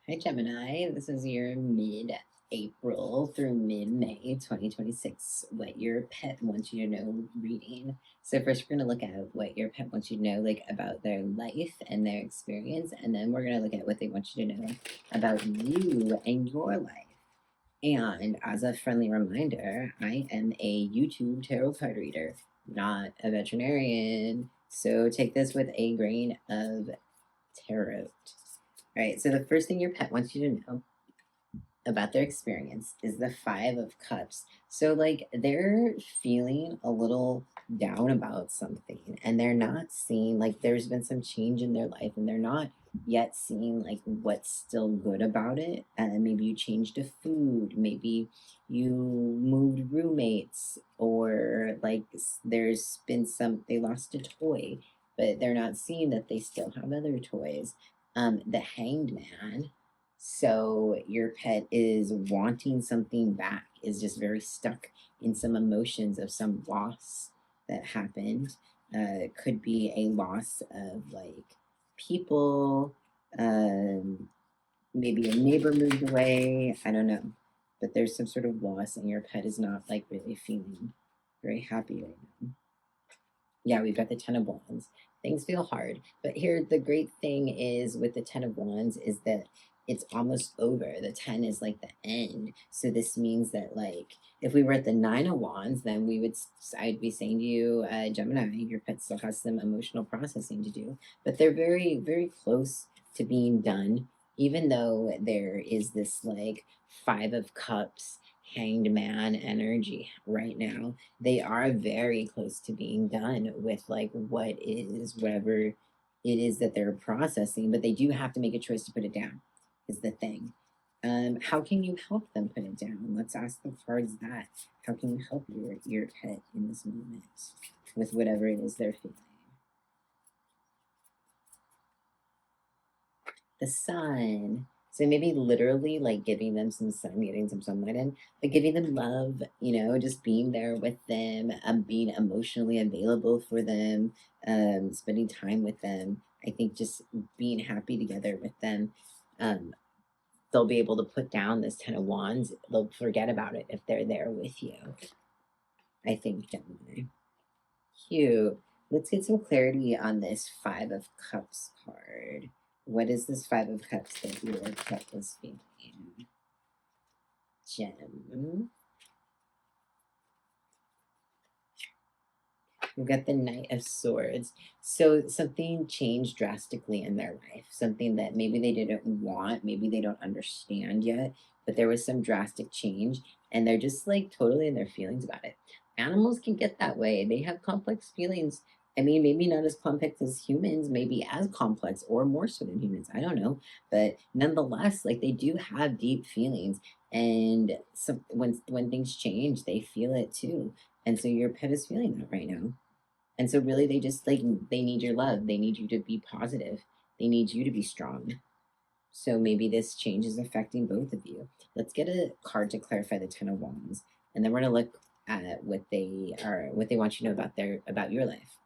Hi, Gemini. This is your mid April through mid May 2026, what your pet wants you to know reading. So, first, we're going to look at what your pet wants you to know, like about their life and their experience. And then we're going to look at what they want you to know about you and your life. And as a friendly reminder, I am a YouTube tarot card reader, not a veterinarian. So, take this with a grain of tarot. All right, so the first thing your pet wants you to know about their experience is the Five of Cups. So, like, they're feeling a little down about something, and they're not seeing, like, there's been some change in their life, and they're not yet seeing, like, what's still good about it. And maybe you changed a food, maybe you moved roommates, or like, there's been some, they lost a toy, but they're not seeing that they still have other toys. The Hanged Man, so your pet is wanting something back, is just very stuck in some emotions of some loss that happened. It could be a loss of like people, um, maybe a neighbor moved away. I don't know. But there's some sort of loss, and your pet is not like really feeling very happy right now. Yeah, we've got the Ten of Wands. Things feel hard. But here, the great thing is with the Ten of Wands is that it's almost over. The 10 is like the end. So this means that, like, if we were at the Nine of Wands, then I'd be saying to you, Gemini, your pet still has some emotional processing to do. But they're very, very close to being done, even though there is this, like, Five of Cups, Hanged Man energy right now. They are very close to being done with like whatever it is that they're processing, but they do have to make a choice to put it down, is the thing. How can you help them put it down? Let's ask the cards that. How can you help your pet in this moment with whatever it is they're feeling? The sun. So maybe literally like giving them some sun, getting some sunlight in, but giving them love, just being there with them, being emotionally available for them, spending time with them. I think just being happy together with them. Um, they'll be able to put down this Ten of Wands. They'll forget about it if they're there with you. I think, Gemini. Cute. Let's get some clarity on this Five of Cups card. What is this Five of Cups that your cup is feeling? Gem. We've got the Knight of Swords. So something changed drastically in their life. Something that maybe they didn't want, maybe they don't understand yet, but there was some drastic change, and they're just like totally in their feelings about it. Animals can get that way. They have complex feelings. I mean, maybe not as complex as humans, maybe as complex or more so than humans. I don't know. But nonetheless, like they do have deep feelings. And some when things change, they feel it too. And so your pet is feeling that right now. And so really they just like they need your love. They need you to be positive. They need you to be strong. So maybe this change is affecting both of you. Let's get a card to clarify the Ten of Wands, and then we're gonna look at what they want you to know about your life.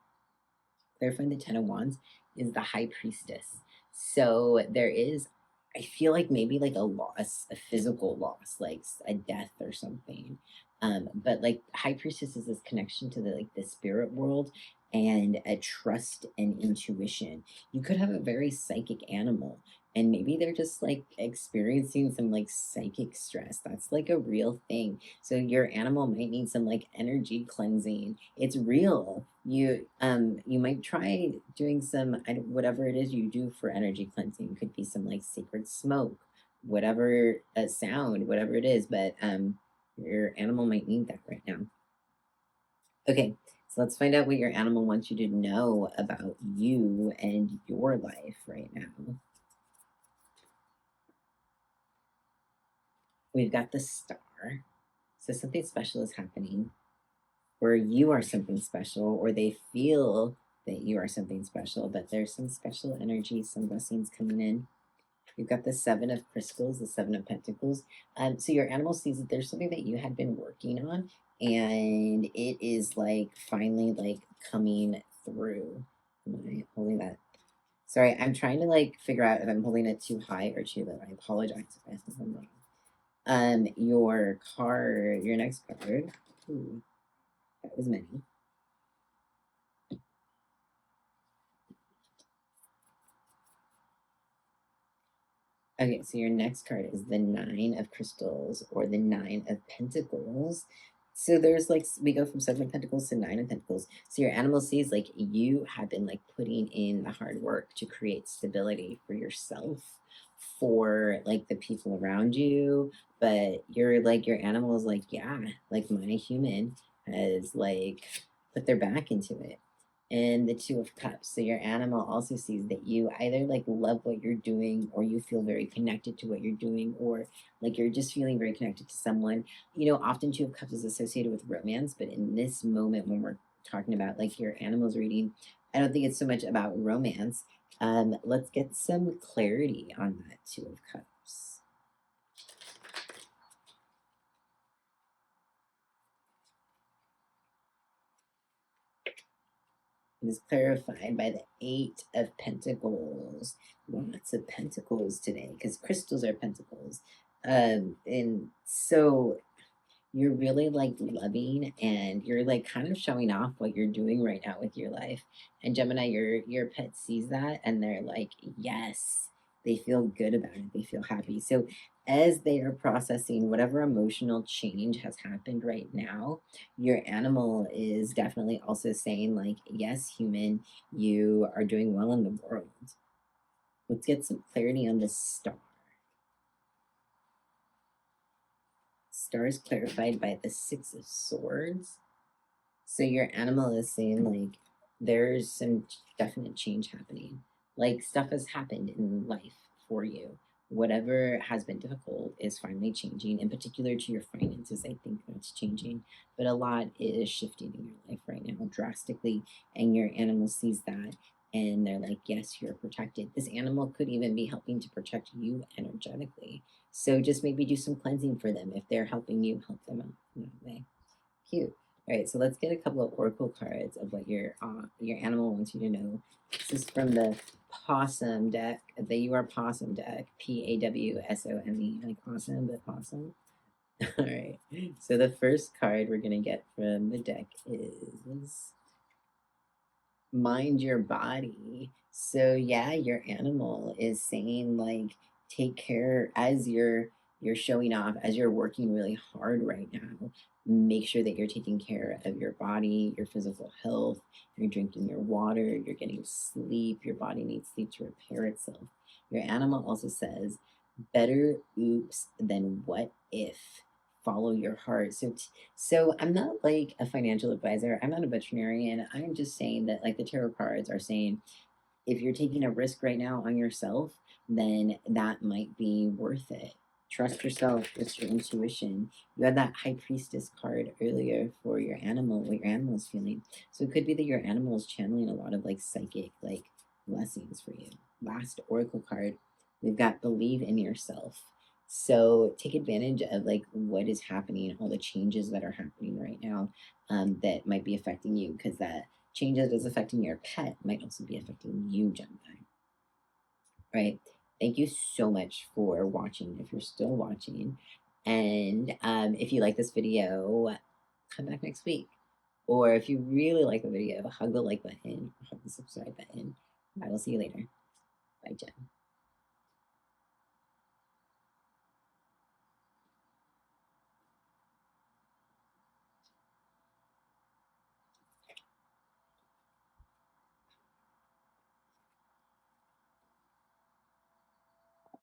Clarifying the Ten of Wands is the High Priestess. So there is, I feel like maybe like a loss, a physical loss, like a death or something. But like High Priestess is this connection to the spirit world and a trust and intuition. You could have a very psychic animal, and maybe they're just like experiencing some like psychic stress. That's like a real thing. So your animal might need some like energy cleansing. It's real. You might try doing some whatever it is you do for energy cleansing. It could be some like sacred smoke, whatever a sound, whatever it is, but your animal might need that right now. Okay, so let's find out what your animal wants you to know about you and your life right now. We've got the Star. So something special is happening, or you are something special, or they feel that you are something special, but there's some special energy, some blessings coming in. You've got the Seven of Crystals, the Seven of Pentacles. So your animal sees that there's something that you had been working on, and it is like finally like coming through. Am I holding that? Sorry, I'm trying to like figure out if I'm holding it too high or too low. I apologize if I'm wrong. Your card, your next card. Ooh, that was many. Okay, so your next card is the Nine of Crystals or the Nine of Pentacles. So there's like we go from Seven of Pentacles to Nine of Pentacles. So your animal sees like you have been like putting in the hard work to create stability for yourself, for like the people around you. But you're like your animal is like, yeah, like my human has like put their back into it, and the Two of Cups. So your animal also sees that you either like love what you're doing, or you feel very connected to what you're doing, or like you're just feeling very connected to someone. You know, often Two of Cups is associated with romance, but in this moment when we're talking about like your animal's reading, I don't think it's so much about romance. Let's get some clarity on that Two of Cups. It is clarified by the Eight of Pentacles. Lots of pentacles today because crystals are pentacles. And so you're really like loving, and you're like kind of showing off what you're doing right now with your life. And Gemini, your pet sees that and they're like, yes, they feel good about it. They feel happy. So as they are processing whatever emotional change has happened right now, your animal is definitely also saying like, yes, human, you are doing well in the world. Let's get some clarity on this star. Star is clarified by the Six of Swords. So your animal is saying like there's some definite change happening. Like stuff has happened in life for you. Whatever has been difficult is finally changing. In particular to your finances, I think that's changing. But a lot is shifting in your life right now drastically. And your animal sees that and they're like, yes, you're protected. This animal could even be helping to protect you energetically. So just maybe do some cleansing for them. If they're helping you, help them out in that way. Cute. All right, so let's get a couple of oracle cards of what your animal wants you to know. This is from the Possum deck, the You Are Possum deck, PAWSOME, like possum, but possum. All right, so the first card we're gonna get from the deck is Mind Your Body. So yeah, your animal is saying like take care as you're showing off, as you're working really hard right now. Make sure that you're taking care of your body, your physical health, you're drinking your water, you're getting sleep, your body needs sleep to repair itself. Your animal also says better oops than what if. Follow your heart. So I'm not like a financial advisor. I'm not a veterinarian. I'm just saying that like the tarot cards are saying if you're taking a risk right now on yourself, then that might be worth it. Trust yourself, trust your intuition. You had that high priestess card earlier for your animal, what your animal is feeling. So it could be that your animal is channeling a lot of like psychic like blessings for you. Last oracle card, we've got believe in yourself. So take advantage of like what is happening, all the changes that are happening right now, that might be affecting you, because that change that is affecting your pet might also be affecting you, Gemini. Right? Thank you so much for watching. If you're still watching, and if you like this video, come back next week. Or if you really like the video, hug the like button, hug the subscribe button. I will see you later. Bye, Jen.